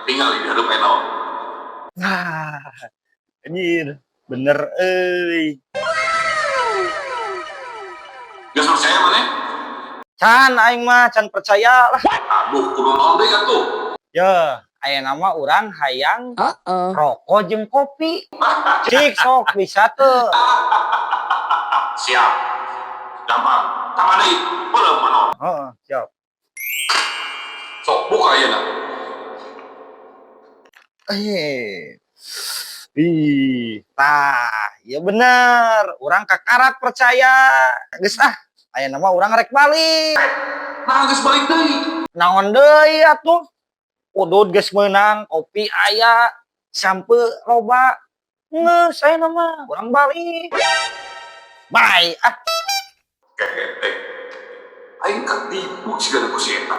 tinggal di hadap eta. Nah, anjir, bener euy. Geus percaya maneh? Can aing mah can percaya lah. Aduh, kudu naon deui atuh? Ya, aya nama urang hayang rokok jeung kopi. Cik sok bisa tuh. Siap. Gampang. Tamah deui, peuleum manaon. Heeh, siap. Sok buka ayeuna. Tah, ya bener. Urang kakarak percaya. Geus aya nama urang rek balik. Nah, geus balik deui. Naon deui atuh? Udud geus meunang, kopi aya, sampe loba. Geus aya nama urang balik. Bye. Aing ketipu sigana ku si eta.